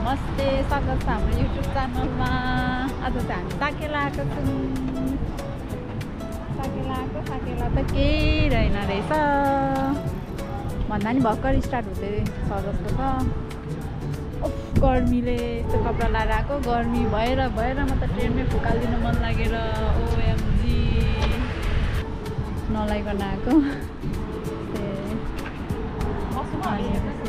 नमस्ते, स्वागत छ हाम्रो युट्युब च्यानलमा। आज चाहिँ हामी साकेला आएको छौँ। साकेला त केही रहेन रहेछ भन्दा नि भर्खर स्टार्ट हुँदै छ जस्तो छ। गर्मीले यस्तो कपडा लाएर आएको, गर्मी भएर म त ट्रेनमै फुकालिदिनु मन लागेर ओएमजी नलाइकन आएको।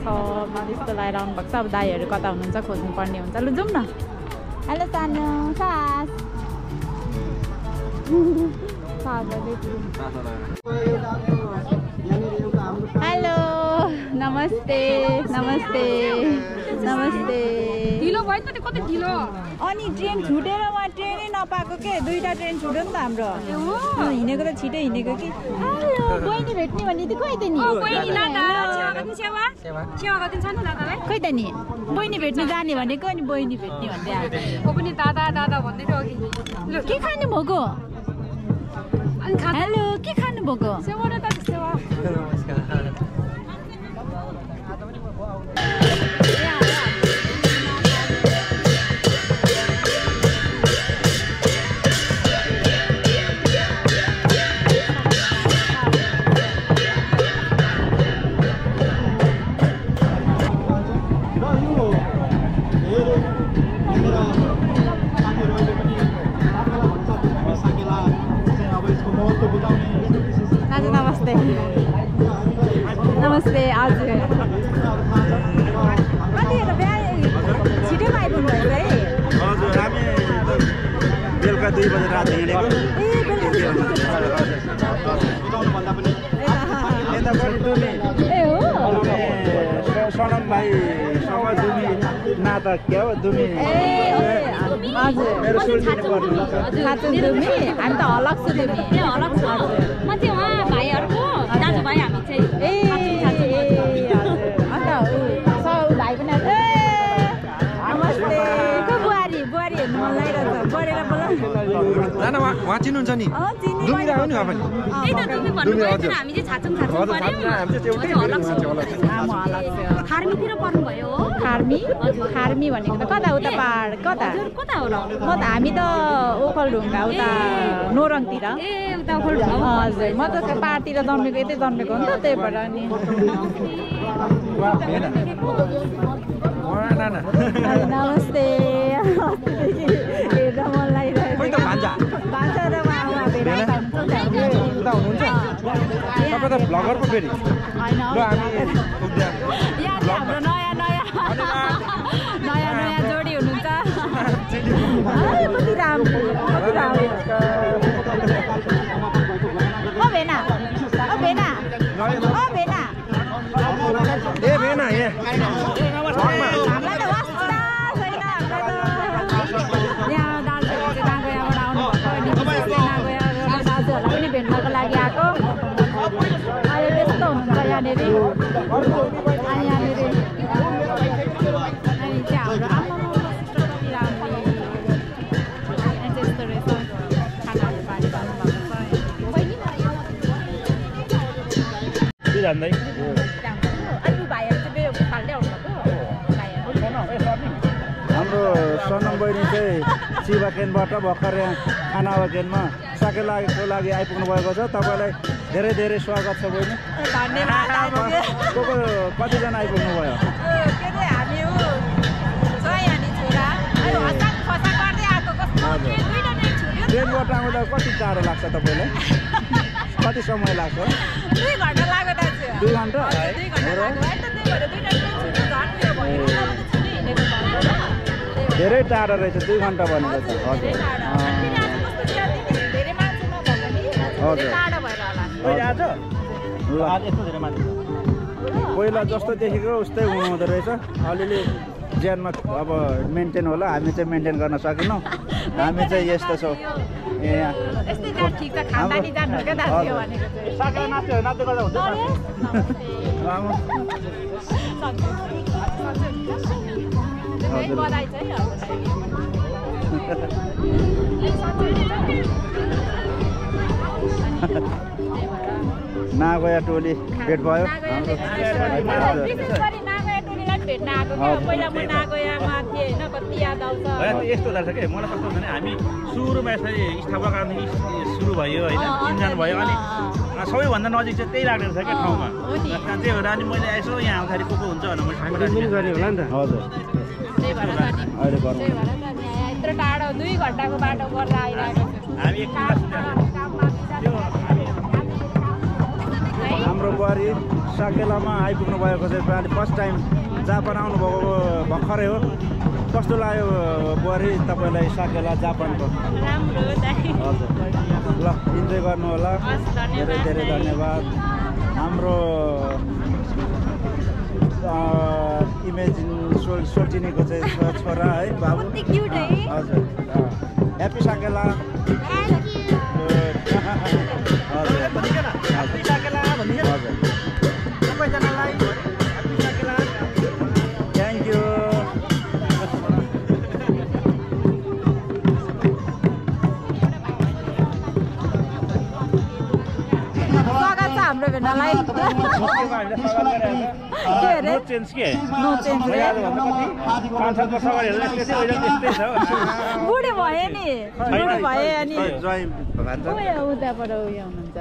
त्यस्तो लगाएर आउनुभएको छ। अब दाईहरू कता हुनुहुन्छ खोज्नु पर्ने हुन्छ। लु जाउँ न। हेलो सानो सास। हेलो नमस्ते नमस्ते नमस्ते। ढिलो भयो नि त कति ढिलो। अनि ट्रेन छुटेर वहाँ ट्रेनै नपाएको के, दुईवटा ट्रेन छुट्यो नि त हाम्रो। हिँडेको त छिटै हिँडेको कि। हेलो बहिनी भेट्ने भन्ने त खोइ त नि। बहिनी ल त सेवा गर्दिन सेवा गर्दिन छ नि दादालाई। खोइ त नि बहिनी भेट्नु जाने भनेको अनि बहिनी भेट्ने भन्दै आएको। ओ पनि दादा दादा भन्दै थियो अघि। ल के खानु भएको? हेलो के खानु भएको? सेवा र त सेवा। नमस्ते नमस्ते। हजुर कतिखेर बिहान छिटो आइपुग्नु भएको है? हजुर हामी बेलुका 2 बजे रात हिँडेको। ए हो सनम भाइसँग दुमी नाता क्या हो दुमी। हजुर मेरो सोल्टिनु पर्नुहुन्छ। खातु दुमी हामी त हलक छु दुमी। ए हलक छ। म चाहिँ उहाँ भाइहरुको दाजुभाइ हामी चाहिँ। ए हजुर अन्त ऊ भाइ पनि ए नमस्ते। को बुहारी हेर्नु मन लागिरहेछ। बढेर बोल जान वहाँ चिन्नुहुन्छ नि? दुमी राख्नु नि আপুনি। त्यही त दुमी भन्नुभयो नि, हामी चाहिँ छाछम पर्यो। हामी चाहिँ एउटै हलक छ। म हलक छु। खार्मीतिर पर्नु भयो हो? खार्मी भनेको त कता उता पहाड कता? कता हो र? म त हामी त ओखलढुङ्गा उता नोरङतिर। ए उता ओखलढुङ्गा। हजुर म त पहाडतिर जन्मेको यतै जन्मेको हो नि त, त्यही भएर नि। नमस्ते हेर्दा मन लागिरहेको भान्जा र उहाँ भेटाइ तपाईँ त भ्लगर पो फेरि। यहाँ हाम्रो नयाँ जोडी हुनुहुन्छ। कति राम्रो ओ भेना ओ भेना ओ भेना ए भेना ए हामीलाई त वास्ता छैन। हामीलाई त यहाँ दाजुहरू चाहिँ नागोयाबाट आउनुभएको अनि विशेष चाहिँ नागोया दाजुहरूलाई पनि भेट्नको लागि आएको। अहिले त्यस्तो हुनुहुन्छ यहाँनिर। अनि यहाँनिर अनि चाहिँ हाम्रो आमा त्यस्तो रहेछ। खानाहरू पानी पाउनुभएको छ। जान्दै अनि भाइहरू चाहिँ मेरो खाल्दै आउनुभएको हाम्रो सनम बहिनी चाहिँ चिबाकेनबाट भर्खर यहाँ खानावा केनमा साकेलाको लागि आइपुग्नु भएको छ। तपाईँलाई धेरै धेरै स्वागत छ बहिनी। धन्यवाद। को कतिजना आइपुग्नु भयो? के अरे हामी छ यहाँनिर छोरा हतार खसा गर्दै आएको। कस्तो दुईवटा ट्रेन छुट्यो। ट्रेनबाट आउँदा कति टाढो लाग्छ तपाईँलाई? कति समय लाग्छ? 2 घन्टा लाग्यो दाजु। 2 घन्टा? 2 घन्टा लाग्यो। अहिले त त्यही भएर दुईवटा ट्रेन छुट्यो झन् उयो भयो। छिटो हिँडेको भयो। धेरै टाढो रहेछ 2 घन्टा भनेको त। हजुर धेरै मान्छे नभएको नि हजुर टाढो भएर होला। पहिला जस्तो देखेको उस्तै हुनुहुँदो रहेछ। अलिअलि ज्यानमा अब मेन्टेन होला। हामी चाहिँ मेन्टेन गर्न सकेनौँ। हामी चाहिँ यस्तो छौँ। ए यस्तै त ठिक छ। खानदानी जानु क्या दाजु भनेको चाहिँ। साकेला नाच्दै गर्दा हुन्छ। बधाई छ है नागोया टोली भेट भयो। विशेष गरी नागोया टोलीलाई भेट्न आएको क्या पहिला म नागोयामा थिएँ होइन कति याद आउँछ यस्तो लाग्छ कि मलाई कस्तो भने हामी सुरुमा यसरी स्थापनादेखि सुरु भयो होइन इन्जन भयो अनि सबैभन्दा नजिक चाहिँ त्यही लाग्दो रहेछ क्या ठाउँमा त्यही भएर अनि मैले यसो यहाँ आउँदाखेरि को हुन्छ भनेर मैले ठाउँमा गर्ने होला नि त हजुर त्यही भएर अहिले गर्नु यत्रो टाढो 2 घन्टाको बाटो गरेर आइरहेको छु हामी एक हाम्रो बुहारी साकेलामा आइपुग्नु भएको चाहिँ अहिले फर्स्ट टाइम जापान आउनुभएको भर्खरै हो कस्तो लाग्यो बुहारी तपाईँलाई साकेला जापानको राम्रो हजुर ल इन्जोय गर्नु होला धेरै धेरै धन्यवाद हाम्रो इमेजिन सोल्टिनीको चाहिँ छोरा है बाबु हजुर ह्याप्पी साकेला थ्याङ्क यू स्वागत छ हाम्रो भेनालाई के अरे नो चेन्ज के नो चेन्ज बुढी भयो नि बुढी भए अनि उताबाट उयो हुनुहुन्छ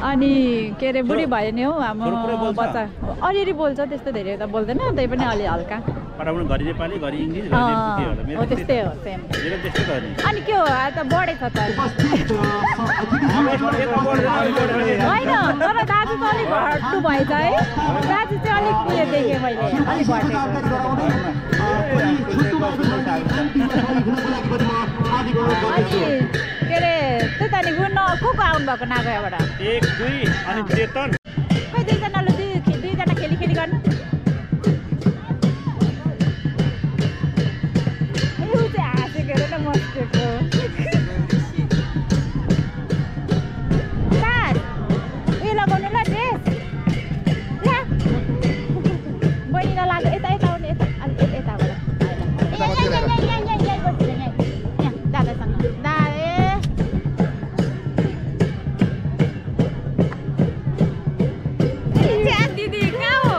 अनि के अरे बुढी भयो नि हौ हाम्रो बच्चा अलिअलि बोल्छ त्यस्तो धेरै त बोल्दैन त्यही पनि अलि हल्का घरि नेपाली घरि इङ्ग्लिस हो त्यस्तै हो सेम अनि के हो त बढेछ त होइन तर दाजु त अलिक घट्नु भएछ है दाजु चाहिँ अलिक उयो देखेँ मैले अलिक घटेको अनि के अरे त्यता नि गुण को आउनु भएको नागयाबाट 1 2 अनि चेतन खै दुईजनाले दुईजना खेली गर्नु हाँसेको हेर न मस्केको उयो लगाउनु ल ड्रेस ला बहिनीलाई लाग्यो यता आउने यता अलिक यताबाट दादासँग दिदी कहाँ हो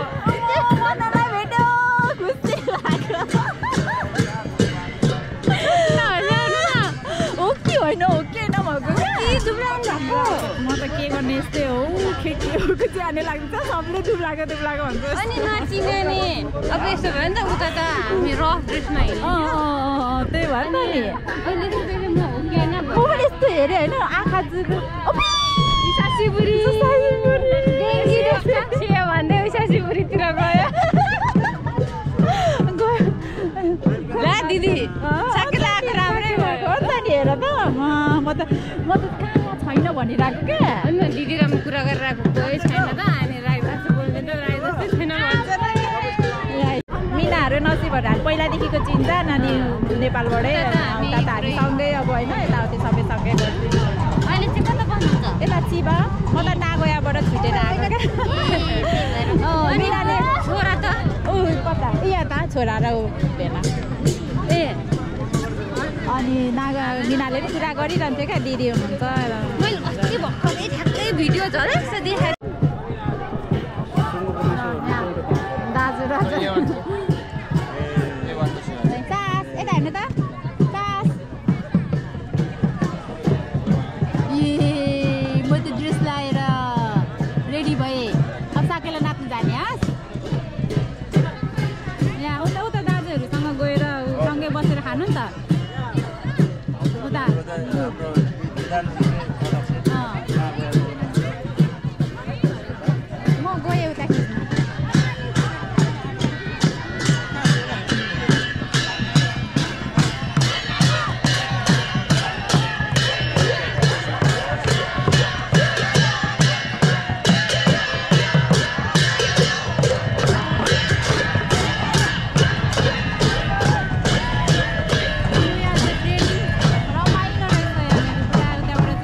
मनालाई भेट्यो खुसी लाग्यो हो कि होइन नभएको म त के गर्ने यस्तै हो के हो जाने लाग्छ सबले दुब्लाको भन्छ अनि नचिने नि अब यस्तो भयो नि त उता त हामी रफ ड्रेसमा त्यही भयो नि अहिले चाहिँ म हो कि होइन म पनि यस्तो हेरेँ होइन आँखा सासीबुरी भन्दै सासीबुरीतिर गयो ला दिदी साकेला आएको राम्रै भयो हो नि हेर त म त कहाँ छैन भनिरहेको क्या होइन दिदी र म कुरा गरिरहेको कोही छैन त हामी राई भाषा बोल्दैन राई जस्तै छैन मिनाहरू नसिबहरू हामी पहिलादेखिको चिन्छ नानी नेपालबाटै उता त हामी सँगै अब होइन यताउति सबै सँगै गर्छु अहिले चाहिँ कता बस्नुहुन्छ यता चिबा म त नागोयाबाट छुटेर आएको क्या मिनाले छोरा त कता यहाँ त छोरा र भेला ए अनि मिनाले पनि कुरा गरिरहन्थ्यो क्या दिदी हुनुहुन्छ मैले अस्ति भर्खरै ठ्याक्कै भिडियो झरेछ देखाएर दाजु तास यता हेर्नु त तास म त ड्रेस लाएर रेडी भएँ अब साकेला नाच्नु जाने हस् यहाँ उता दाजुहरूसँग गएर सँगै बसेर खानु नि त उता म गएँ उता खिच्नु रमाइलो रहेछ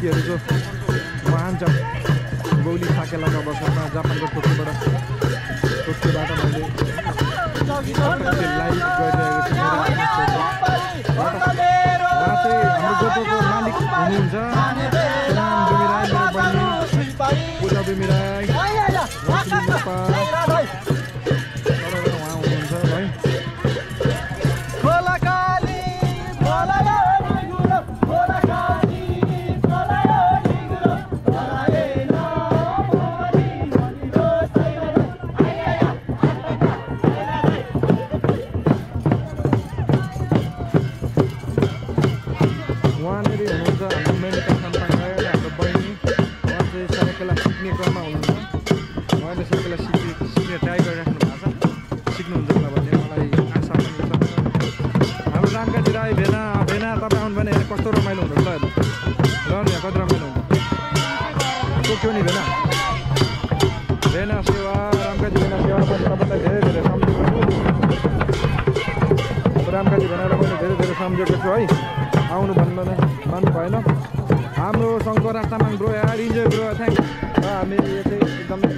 साथीहरू जो महान छ गौली साकेलाको अवसरमा जापानको टोकियोबाट मैले लाइभ गरिरहेको छु उहाँ चाहिँ हाम्रो गोपोको मालिक हुनुहुन्छ सुनाम दुमिराई मेरो बहिनी पूजा दुमिराई उहाँ हुनुहुन्छ है कस्तो रमाइलो हुन्छ ल यहाँ कति रमाइलो हुन्छ टोक्यो नि भेना भेना सेवा रामकाजी भेना सेवा पनि तपाईँलाई धेरै धेरै सम्झेको छु रामकाजी भेनालाई पनि धेरै धेरै सम्झेको छु है आउनु भन्नु भएन हाम्रो शङ्कर रास्तामाङ ब्रो यार इन्जोय ब्रो थ्याङ्क र हामी यो चाहिँ एकदमै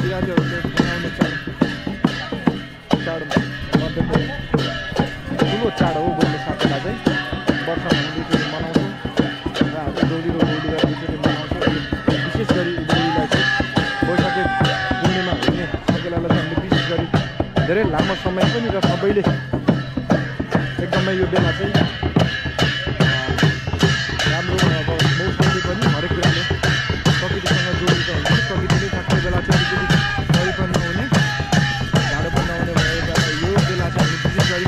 बिरामीहरूले मनाउने चाडमा ठुलो चाड हो गोली साकेला चाहिँ वर्षमा हामी दुईचोटि मनाउँछौँ र हामी गौली र गौली गरेर दुईचोटि मनाउँछौँ विशेष गरी गौलीलाई चाहिँ वैशाखी पूर्णिमा हुने साकेलालाई चाहिँ हामीले विशेष गरी धेरै लामो समय पनि र सबैले एकदमै यो बेला चाहिँ राम्रो अब मौसमले पनि हरेक कुराले प्रकृतिसँग जोडिएको हुन्छ प्रकृतिले थाक्ने बेला चाहिँ अलिकति सही पनि नहुने जाडो पनि नहुने भएर यो बेला चाहिँ हामी विशेष गरी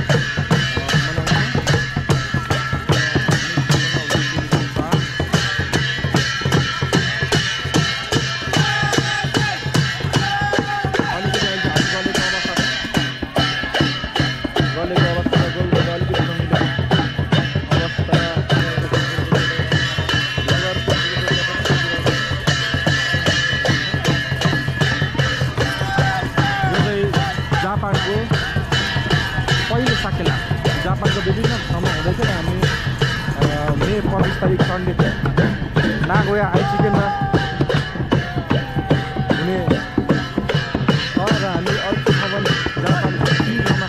जापानको विभिन्न ठाउँमा हुँदैछ र हामी मे 25 तारिक सन्डे नागोया आइचिकेनमा हुने छ र हामी अर्को ठाउँमा जापानको ठाउँमा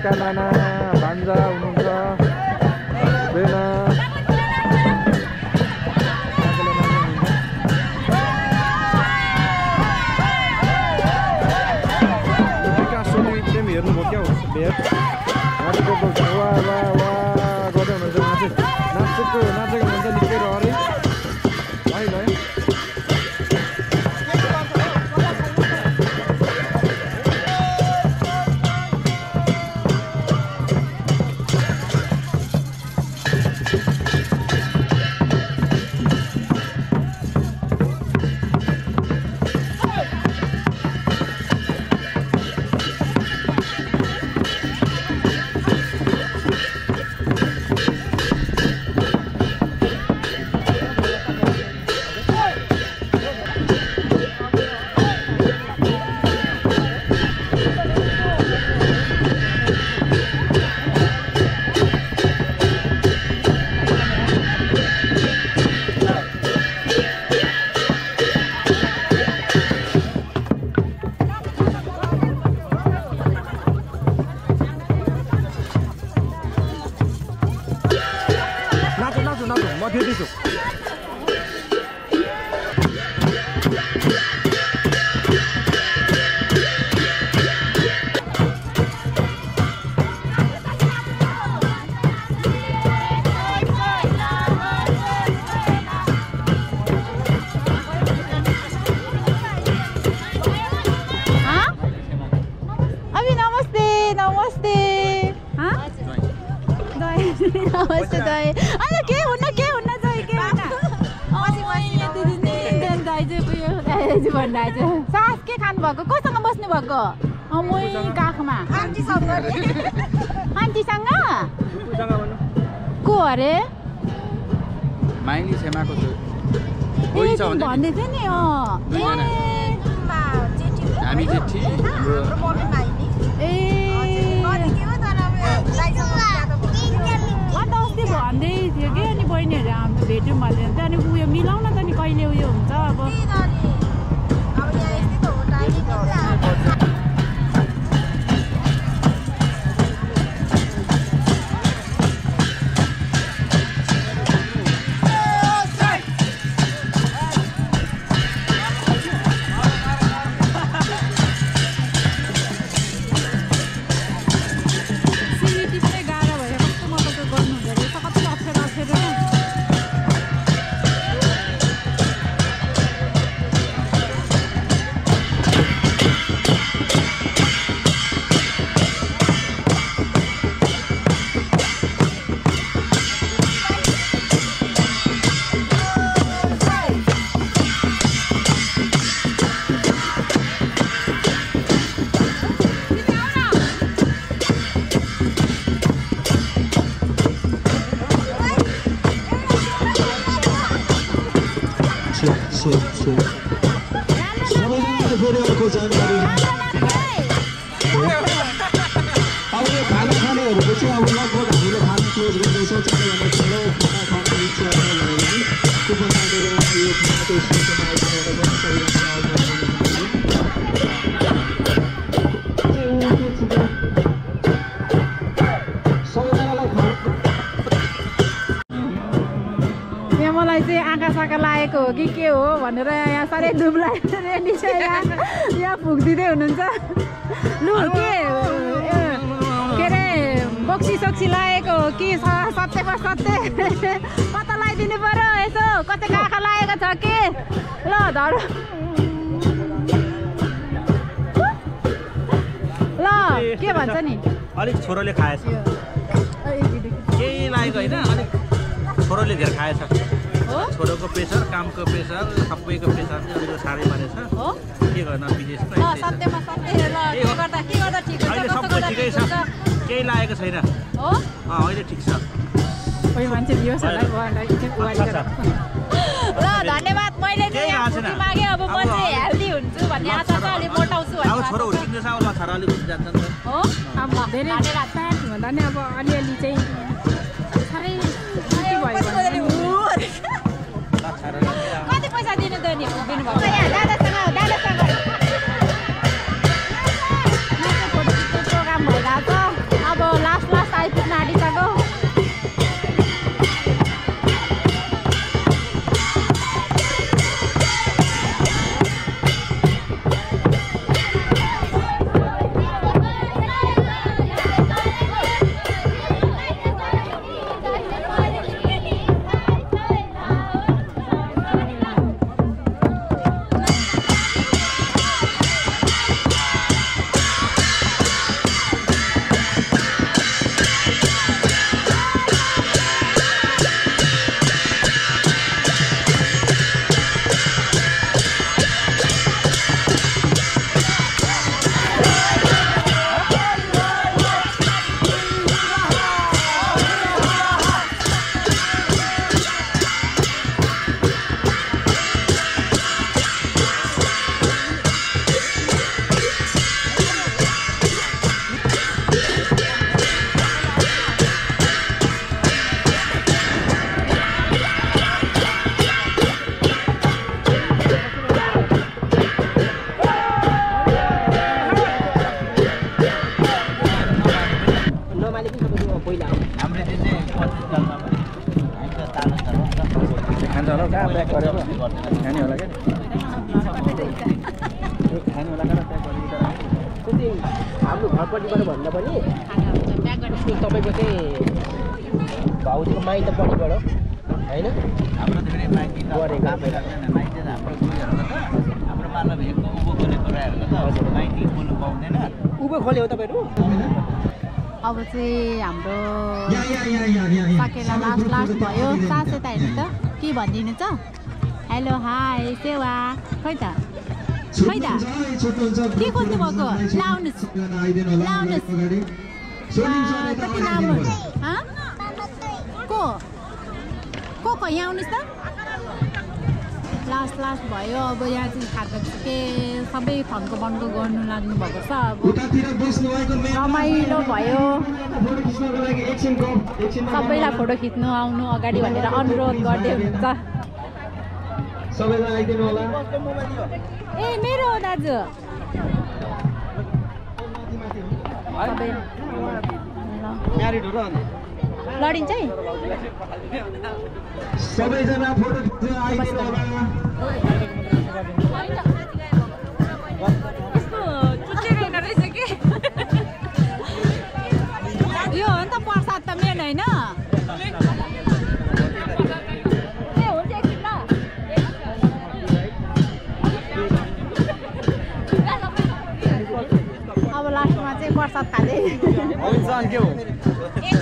गएर नाना भान्जा हुनुहुन्छ बेना विकास सोनी चाहिँ हेर्नुभयो क्या हो भेट नाचेको वा वा वा गर्दै हुनुहुन्छ उहाँ चाहिँ नाचेको हुनुहुन्छ निकै रहरै है ल मथेटी छु नमस्ते दाइ अनि के हुन्न दाइ के हुन्न दाइजु भन्दाइजु सास के खानु भएको कोसँग बस्नु भएको मै काखमा आन्टीसँग को अरे माइली छेमाको भन्दै थियो नि हामी जेठी अस्ति भन्दै थियो कि अनि बहिनीहरू हाम्रो भेटौँ भनेर चाहिँ अनि उयो मिलाउन त नि कहिले उयो हुन्छ अब लागेको हो कि के हो भनेर यहाँ साह्रै डुब्लाइ रेडी छ यहाँ फुक्दिँदै हुनुहुन्छ लु के अरे बक्सी सक्सी लागेको हो कि सत्यको सत्य कता लगाइदिनु पर्यो यसो कतै काखा लागेको छ कि ल धर ल के भन्छ नि अलिक छोरोले खाएछ केही लागेको होइन अलिक छोरोले धेरै खाएछ छोरोको प्रेसर कामको प्रेसर सबैको प्रेसर चाहिँ अलिक साह्रै मारेछ के गर्न विदेशमा अहिले सबै ठिकै छ केही लागेको छैन अहिले ठिक छ ल धन्यवाद मैले चाहिँ मागे अब म चाहिँ हेल्दी हुन्छु भन्ने आशा छ अलि मोटाउँछु अब छोरो हुर्किँदैछ अब छोरा अलिक जान्छ नि हो अब धेरै फ्याट भन्दा नि अब अलिअलि चाहिँ साह्रै भयो कति पैसा दिनु त नि दिनुभएको दादासँग प्रोग्राम भइरहेको छ अब लास्ट आइपुग्न आँटिसक्यो हाम्रो चाहिँ 25 सालमा हामी त तालु छ कहाँ प्याक गरेर खाने होला क्या खाने होला कहाँ प्याक गरेर त्यो चाहिँ हाम्रो घरपट्टिबाट भन्दा पनि तपाईँको चाहिँ भाउजूको माइतपट्टिबाट होइन हाम्रो धेरै माइती गरेको माइती त हाम्रो उयोहरूको त हाम्रो माला भेगको उँभो खोलेको राहरूको त माइती बोल्नु पाउँदैन उँभो खोले हो तपाईँहरू अब चाहिँ हाम्रो सकेला लास्ट भयो सास यता हेर्नु त के भनिदिनु छ हेलो हाई सेवा खै त के खोज्नु भएको लाउनुहोस् कति राम्रो को यहाँ आउनुहोस् त लास्ट भयो अब यहाँ चाहिँ खाजा के सबै फन्को बन्को गर्नु लाग्नु भएको छ अब रमाइलो भयो सबैलाई फोटो खिच्नु आउनु अगाडि भनेर अनुरोध गर्दै हुनुहुन्छ ए मेरो हो दाजु लडिन्छ है सबैजना फोटो खिच्न आइदिनु होला यो हो नि त प्रसाद त मेन होइन अब लास्टमा चाहिँ प्रसाद खाँदै हुन्छ अनि के हो